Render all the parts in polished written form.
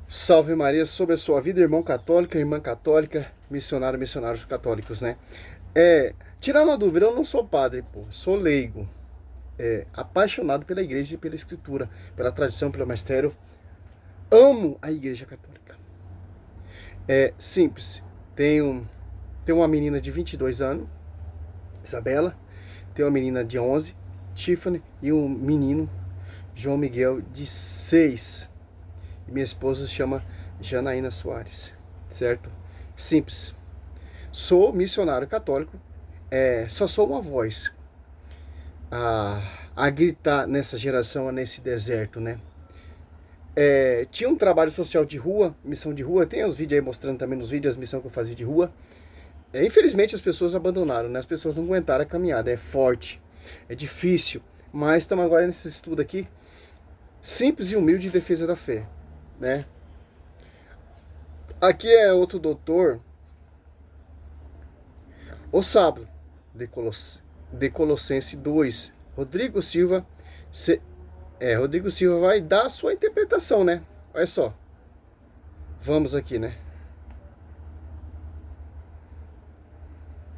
Salve Maria sobre a sua vida, irmão católico, irmã católica, missionário, missionários católicos, né? Tirando a dúvida, eu não sou padre, pô, sou leigo, apaixonado pela igreja e pela escritura, pela tradição, pelo mistério. Amo a igreja católica. É simples. Tenho uma menina de 22 anos, Isabela, tenho uma menina de 11, Tiffany, e um menino, João Miguel, de 6. E minha esposa se chama Janaína Soares, certo? Simples. Sou missionário católico, só sou uma voz a gritar nessa geração, nesse deserto, né? Tinha um trabalho social de rua, missão de rua, tem os vídeos aí mostrando também nos vídeos as missões que eu fazia de rua. Infelizmente as pessoas abandonaram, né? As pessoas não aguentaram a caminhada, é forte, é difícil, mas estamos agora nesse estudo aqui, simples e humilde em defesa da fé, né? Aqui é outro doutor, o sábado, de Colossenses 2, Rodrigo Silva, Rodrigo Silva vai dar a sua interpretação, né? Olha só, vamos aqui, né?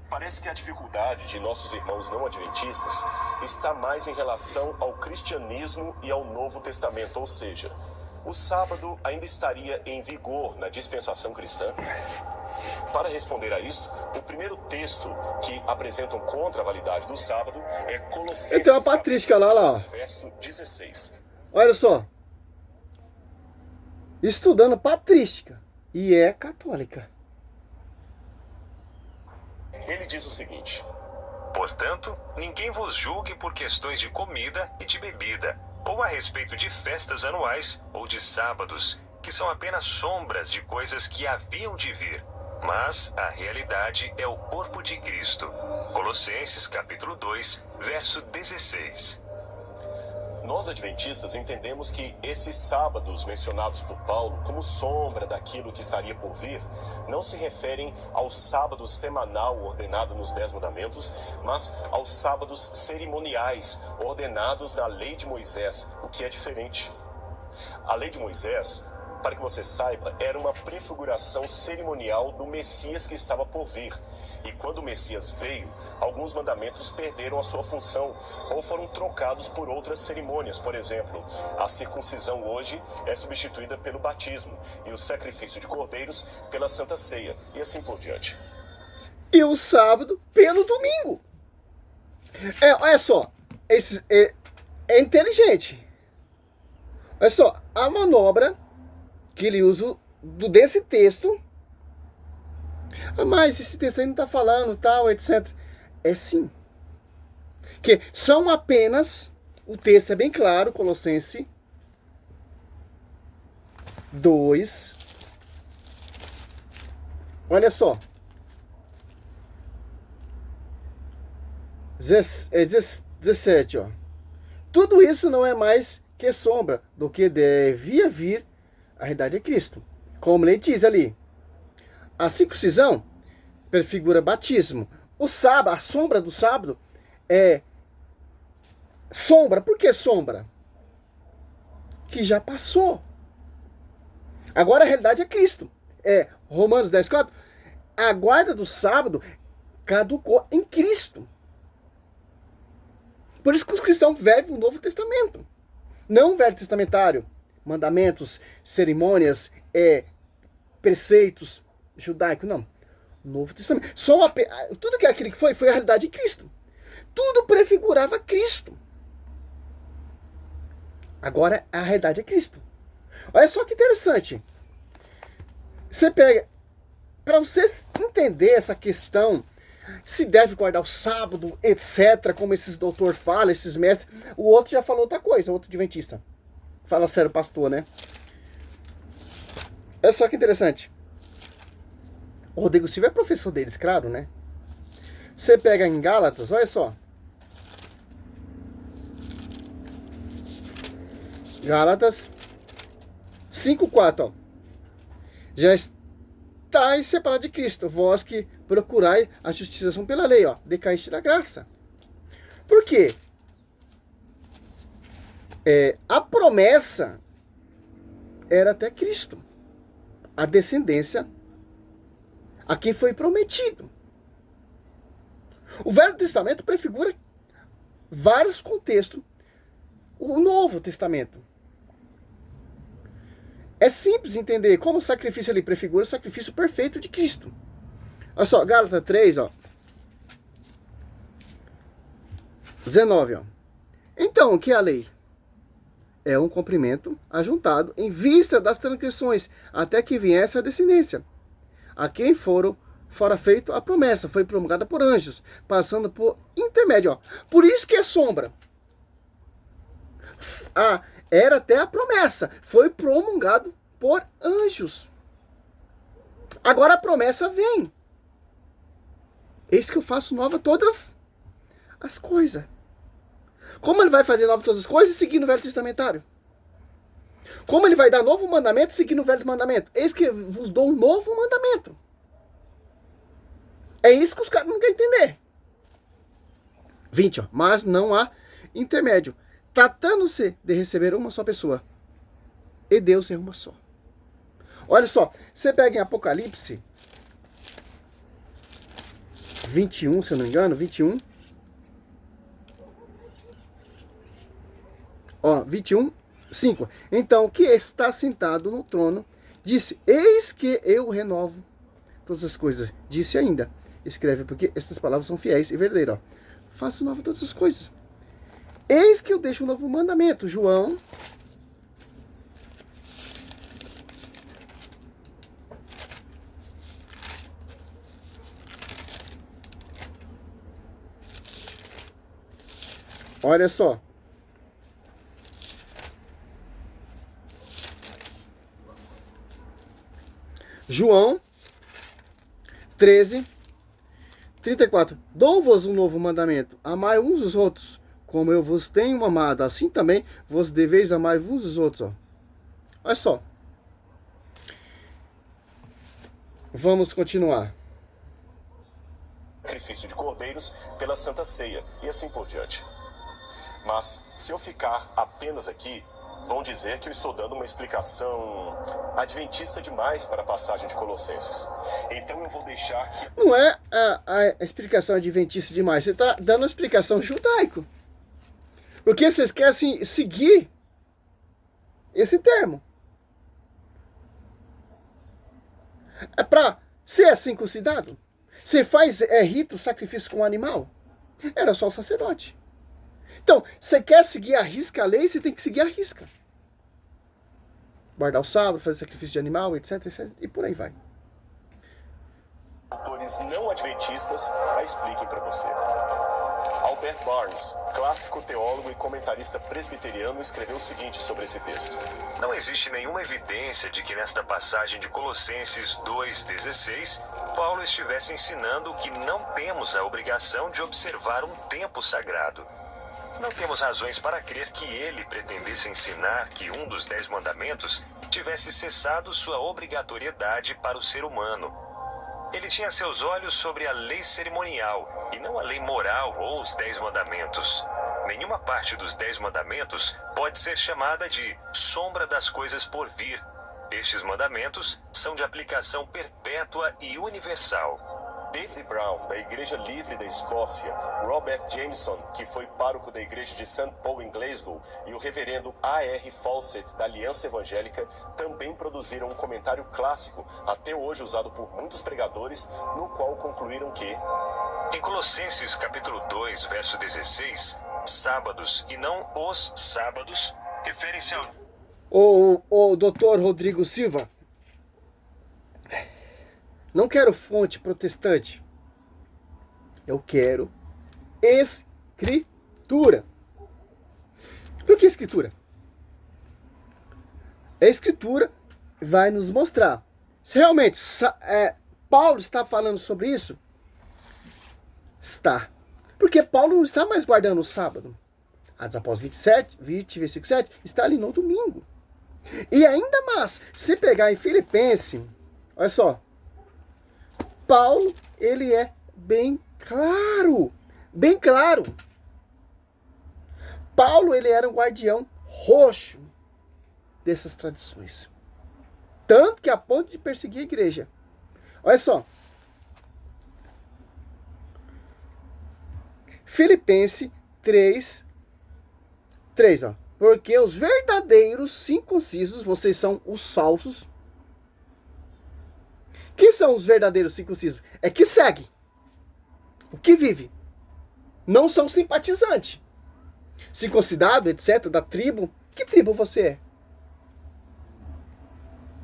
Parece que a dificuldade de nossos irmãos não adventistas está mais em relação ao cristianismo e ao Novo Testamento, ou seja, o sábado ainda estaria em vigor na dispensação cristã? Para responder a isto, o primeiro texto que apresentam contra a validade do sábado é Colossenses, tem uma patrística lá, verso 16. Olha só, estudando patrística, e é católica. Ele diz o seguinte: portanto, ninguém vos julgue por questões de comida e de bebida, ou a respeito de festas anuais ou de sábados, que são apenas sombras de coisas que haviam de vir. Mas a realidade é o corpo de Cristo. Colossenses capítulo 2, verso 16. Nós adventistas entendemos que esses sábados mencionados por Paulo como sombra daquilo que estaria por vir, não se referem ao sábado semanal ordenado nos 10 mandamentos, mas aos sábados cerimoniais ordenados na lei de Moisés, o que é diferente. A lei de Moisés, para que você saiba, era uma prefiguração cerimonial do Messias que estava por vir. E quando o Messias veio, alguns mandamentos perderam a sua função ou foram trocados por outras cerimônias. Por exemplo, a circuncisão hoje é substituída pelo batismo e o sacrifício de cordeiros pela Santa Ceia e assim por diante. E o sábado pelo domingo. Olha só, é inteligente. Olha só, a manobra que ele usa desse texto. Mas esse texto aí não está falando, tal, etc. É sim. Que são apenas, o texto é bem claro, Colossenses 2. Olha só. 17, ó. Tudo isso não é mais que sombra do que devia vir. A realidade é Cristo. Como ele diz ali. A circuncisão prefigura batismo. O sábado, a sombra do sábado é sombra. Por que sombra? Que já passou. Agora a realidade é Cristo. Romanos 10:4. A guarda do sábado caducou em Cristo. Por isso que os cristãos vivem o Novo Testamento. Não o Velho Testamentário. Mandamentos, cerimônias, preceitos judaico, não. Novo Testamento. Tudo que aquilo que foi a realidade de Cristo. Tudo prefigurava Cristo. Agora a realidade é Cristo. Olha só que interessante. Você pega, para você entender essa questão, se deve guardar o sábado, etc., como esses doutores falam, esses mestres, o outro já falou outra coisa, outro adventista. Fala sério, pastor, né? Olha só que interessante. O Rodrigo Silva é professor deles, claro, né? Você pega em Gálatas, olha só. Gálatas 5:4, ó. Já estáis separados de Cristo, vós que procurai a justificação pela lei, ó. Decaíste da graça. Por quê? A promessa era até Cristo. a descendência a quem foi prometido. O Velho Testamento prefigura vários contextos. O Novo Testamento. É simples entender como o sacrifício ali prefigura o sacrifício perfeito de Cristo. Olha só, Gálatas 3, ó. 19, ó. Então, o que é a lei? É um cumprimento ajuntado em vista das transgressões, até que viesse a descendência. A quem fora feito a promessa, foi promulgada por anjos, passando por intermédio, ó. Por isso que é sombra. Era até a promessa, foi promulgado por anjos. Agora a promessa vem. Eis que eu faço nova todas as coisas. Como ele vai fazer nova todas as coisas seguindo o Velho Testamentário? Como ele vai dar novo mandamento seguindo o Velho Mandamento? Eis que vos dou um novo mandamento. É isso que os caras não querem entender. 20, ó. Mas não há intermédio. Tratando-se de receber uma só pessoa. E Deus é uma só. Olha só. Você pega em Apocalipse 21, se eu não me engano. 21. Ó, 21, 5. Então, o que está sentado no trono disse: eis que eu renovo todas as coisas. Disse ainda: escreve, porque estas palavras são fiéis e verdadeiras. Faço nova todas as coisas. Eis que eu deixo um novo mandamento. João. Olha só. João 13, 34. Dou-vos um novo mandamento. Amai uns os outros, como eu vos tenho amado. Assim também vos deveis amar uns os outros. Ó. Olha só. Vamos continuar. Sacrifício de cordeiros pela Santa Ceia e assim por diante. Mas, se eu ficar apenas aqui, vão dizer que eu estou dando uma explicação adventista demais para a passagem de Colossenses. Então eu vou deixar que... Não é a explicação adventista demais. Você está dando uma explicação judaico. Porque vocês querem seguir esse termo. É para ser circuncidado? Você faz rito, sacrifício com um animal? Era só o sacerdote. Então, você quer seguir a risca a lei, você tem que seguir a risca. Guardar o sábado, fazer sacrifício de animal, etc, etc, e por aí vai. Autores não adventistas a expliquem para você. Albert Barnes, clássico teólogo e comentarista presbiteriano, escreveu o seguinte sobre esse texto. Não existe nenhuma evidência de que nesta passagem de Colossenses 2,16, Paulo estivesse ensinando que não temos a obrigação de observar um tempo sagrado. Não temos razões para crer que ele pretendesse ensinar que um dos 10 mandamentos tivesse cessado sua obrigatoriedade para o ser humano. Ele tinha seus olhos sobre a lei cerimonial e não a lei moral ou os 10 mandamentos. Nenhuma parte dos 10 mandamentos pode ser chamada de sombra das coisas por vir. Estes mandamentos são de aplicação perpétua e universal. David Brown, da Igreja Livre da Escócia, Robert Jameson, que foi pároco da Igreja de St. Paul em Glasgow, e o reverendo A.R. Fawcett, da Aliança Evangélica, também produziram um comentário clássico, até hoje usado por muitos pregadores, no qual concluíram que... Em Colossenses capítulo 2, verso 16, sábados e não os sábados, referem-se ao... O doutor Rodrigo Silva, não quero fonte protestante. Eu quero escritura. Por que escritura? A escritura vai nos mostrar se realmente Paulo está falando sobre isso. Está. Porque Paulo não está mais guardando o sábado. Atos Apóstolos 20, versículo 7, está ali no domingo. E ainda mais, se pegar em Filipenses, olha só, Paulo, ele é bem claro. Bem claro. Paulo, ele era um guardião roxo dessas tradições. tanto que a ponto de perseguir a igreja. Olha só. Filipenses 3, ó. Porque os verdadeiros circuncisos, vocês são os falsos. Quem são os verdadeiros circuncisos? É que segue. O que vive. Não são simpatizantes. Circuncidado, etc., da tribo. Que tribo você é?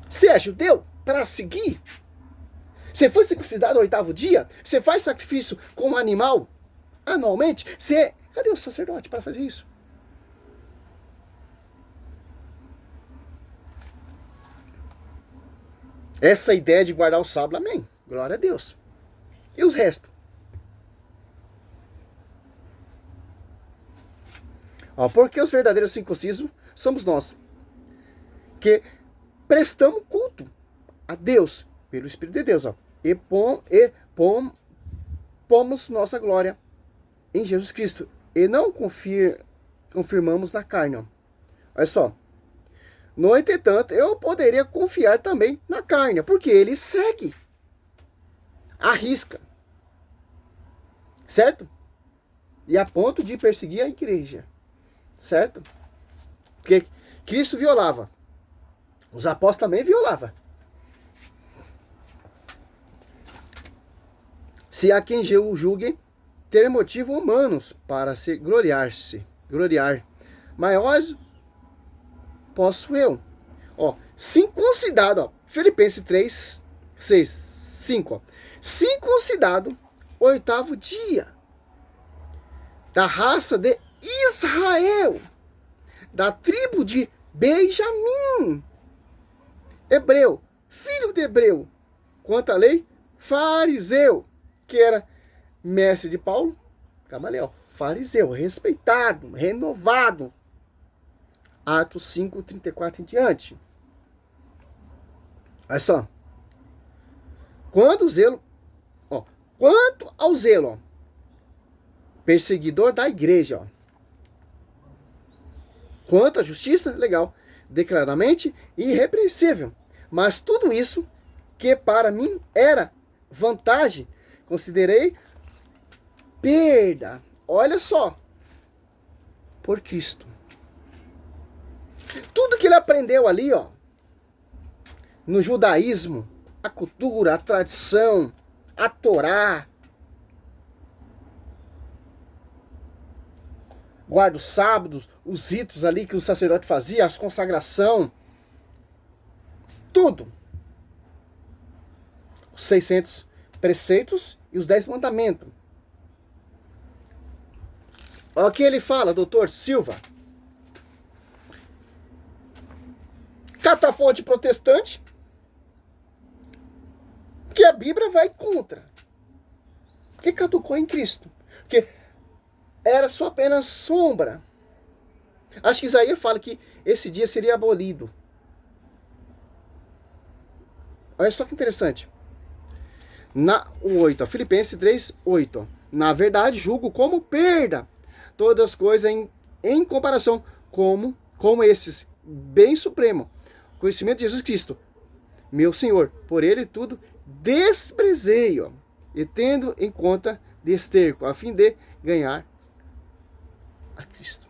Você é judeu para seguir? Você foi circuncidado no 8º dia? Você faz sacrifício com um animal anualmente? Cadê o sacerdote para fazer isso? Essa ideia de guardar o sábado, amém. Glória a Deus. E os restos? Ó, porque os verdadeiros circuncisos somos nós, que prestamos culto a Deus, pelo Espírito de Deus, ó, e pomos nossa glória em Jesus Cristo, e não confirmamos na carne. Ó. Olha só. No entretanto, eu poderia confiar também na carne, porque ele segue, arrisca, certo? E a ponto de perseguir a igreja, certo? Porque Cristo violava, os apóstolos também violavam. Se há quem julgue ter motivos humanos para se gloriar, maiores posso eu. Ó, circuncidado, ó, Filipenses 3, 6, 5, ó. Circuncidado, 8º dia, da raça de Israel, da tribo de Benjamim, hebreu, filho de hebreu, quanto à lei, fariseu, que era mestre de Paulo, Gamaliel, fariseu, respeitado, renovado. Atos 5, 34 em diante. Olha só. Quanto ao zelo, ó, perseguidor da igreja, ó. Quanto à justiça, legal, declaradamente irrepreensível. Mas tudo isso, que para mim era vantagem, considerei perda. Olha só. Por Cristo. Tudo que ele aprendeu ali, ó, no judaísmo, a cultura, a tradição, a Torá, guarda os sábados, os ritos ali que o sacerdote fazia, as consagração, tudo. Os 600 preceitos e os 10 mandamentos. Olha o que ele fala, doutor Silva. Catafonte protestante, que a Bíblia vai contra. Que caducou em Cristo. Porque era só apenas sombra. Acho que Isaías fala que esse dia seria abolido. Olha só que interessante. O 8, ó, Filipenses 3, 8. Ó. Na verdade, julgo como perda todas as coisas em comparação como esses bem supremo. Conhecimento de Jesus Cristo, meu Senhor, por ele tudo desprezei, ó, e tendo em conta desterco, a fim de ganhar a Cristo.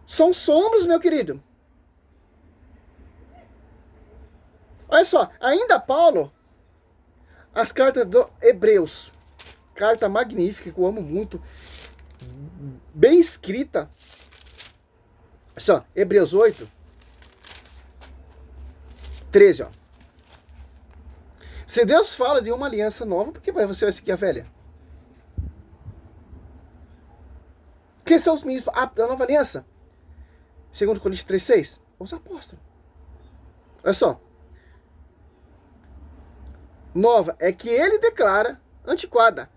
São sombras, meu querido. Olha só, ainda Paulo, as cartas do Hebreus, carta magnífica que eu amo muito, bem escrita. Só, Hebreus 8, 13, ó. Se Deus fala de uma aliança nova, por que você vai seguir a velha? Quem são os ministros da nova aliança? 2 Coríntios 3, 6. Os apóstolos. Olha só. Nova é que ele declara antiquada.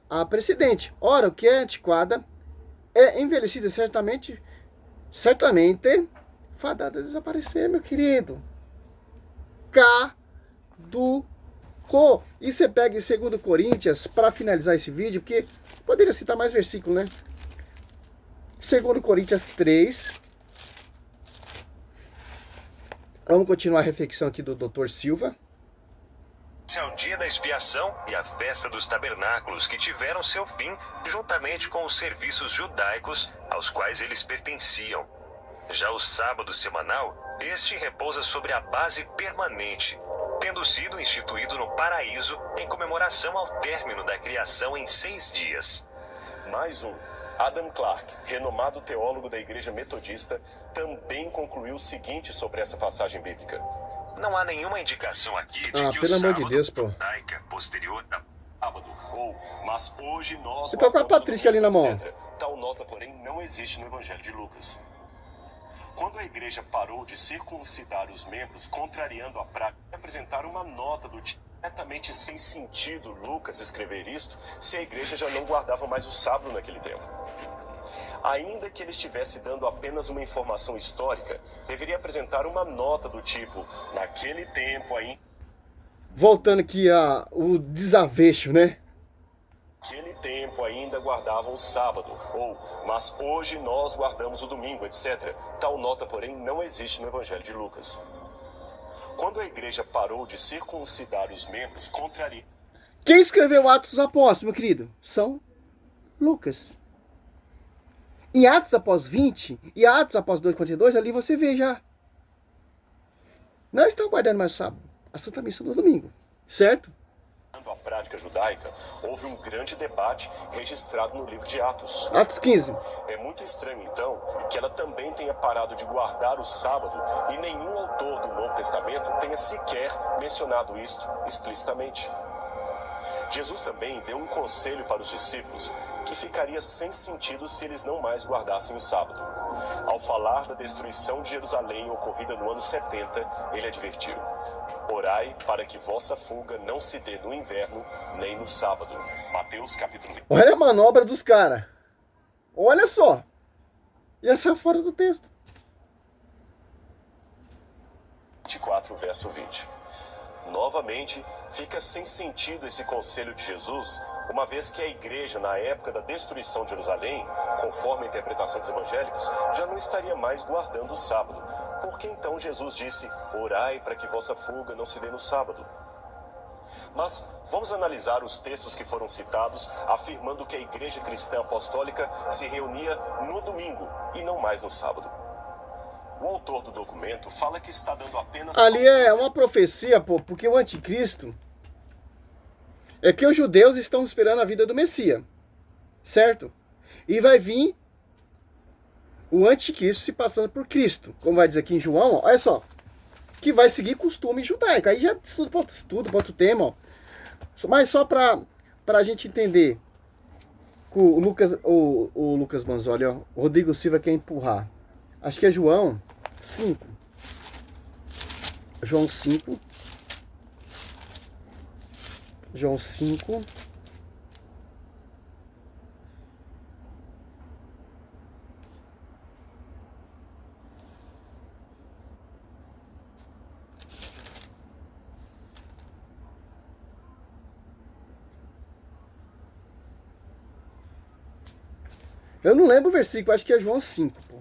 A precedente. Ora, o que é antiquada é envelhecida certamente fadada a desaparecer, meu querido. Caducou. E você pega em 2 Coríntios, para finalizar esse vídeo, porque poderia citar mais versículo, né? 2 Coríntios 3, Vamos continuar a reflexão aqui do Dr. Silva. Esse é o dia da expiação e a festa dos tabernáculos, que tiveram seu fim juntamente com os serviços judaicos aos quais eles pertenciam. Já o sábado semanal, este repousa sobre a base permanente, tendo sido instituído no paraíso em comemoração ao término da criação em 6 dias. Mais um. Adam Clarke, renomado teólogo da Igreja Metodista, também concluiu o seguinte sobre essa passagem bíblica. Não há nenhuma indicação aqui de que o pelo amor sábado de Deus, pô. judaica posterior da Sábado, ou, mas hoje nós... Você tá com a Patrícia ali na mão. etc. Tal nota, porém, não existe no Evangelho de Lucas. Quando a igreja parou de circuncidar os membros, contrariando a prática, apresentar uma nota do tipo completamente sem sentido Lucas escrever isto, se a igreja já não guardava mais o sábado naquele tempo. Ainda que ele estivesse dando apenas uma informação histórica, deveria apresentar uma nota do tipo, naquele tempo ainda... Voltando aqui o desavecho, né? Naquele tempo ainda guardavam o sábado, ou, mas hoje nós guardamos o domingo, etc. Tal nota, porém, não existe no Evangelho de Lucas. Quando a igreja parou de circuncidar os membros, contraria... Quem escreveu Atos dos Apóstolos, meu querido? São Lucas. Em Atos após 20 e Atos após 2:42, ali você vê já. Não estão guardando mais o sábado, a Santa Missa do domingo, certo? a prática judaica, houve um grande debate registrado no livro de Atos. Atos 15. É muito estranho, então, que ela também tenha parado de guardar o sábado e nenhum autor do Novo Testamento tenha sequer mencionado isto explicitamente. Jesus também deu um conselho para os discípulos que ficaria sem sentido se eles não mais guardassem o sábado. Ao falar da destruição de Jerusalém ocorrida no ano 70, ele advertiu: orai para que vossa fuga não se dê no inverno nem no sábado. Mateus capítulo 20. Olha a manobra dos caras. Olha só. E essa é fora do texto. 24, verso 20. Novamente, fica sem sentido esse conselho de Jesus, uma vez que a igreja, na época da destruição de Jerusalém, conforme a interpretação dos evangélicos, já não estaria mais guardando o sábado. Por que então Jesus disse, orai para que vossa fuga não se dê no sábado? Mas vamos analisar os textos que foram citados, afirmando que a igreja cristã apostólica se reunia no domingo e não mais no sábado. O autor do documento fala que está dando apenas... Ali é uma profecia, pô, porque o anticristo é que os judeus estão esperando a vida do Messias, certo? E vai vir o anticristo se passando por Cristo, como vai dizer aqui em João, ó, olha só, que vai seguir costume judaico. Aí já estudo para outro tema, ó. Mas só para a gente entender, o Lucas Manzoli, ó, o Rodrigo Silva quer empurrar. Acho que é João 5. João 5. João 5. Eu não lembro o versículo, acho que é João 5, pô.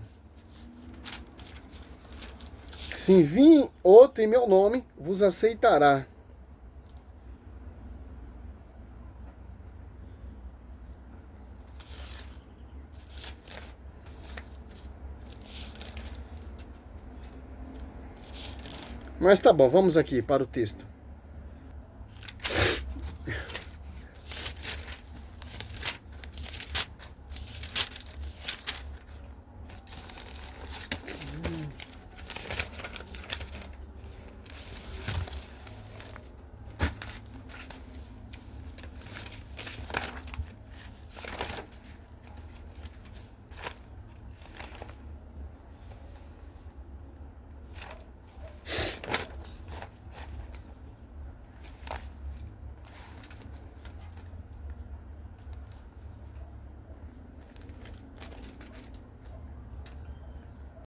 Se vir outro em meu nome, vos aceitará. Mas tá bom, vamos aqui para o texto.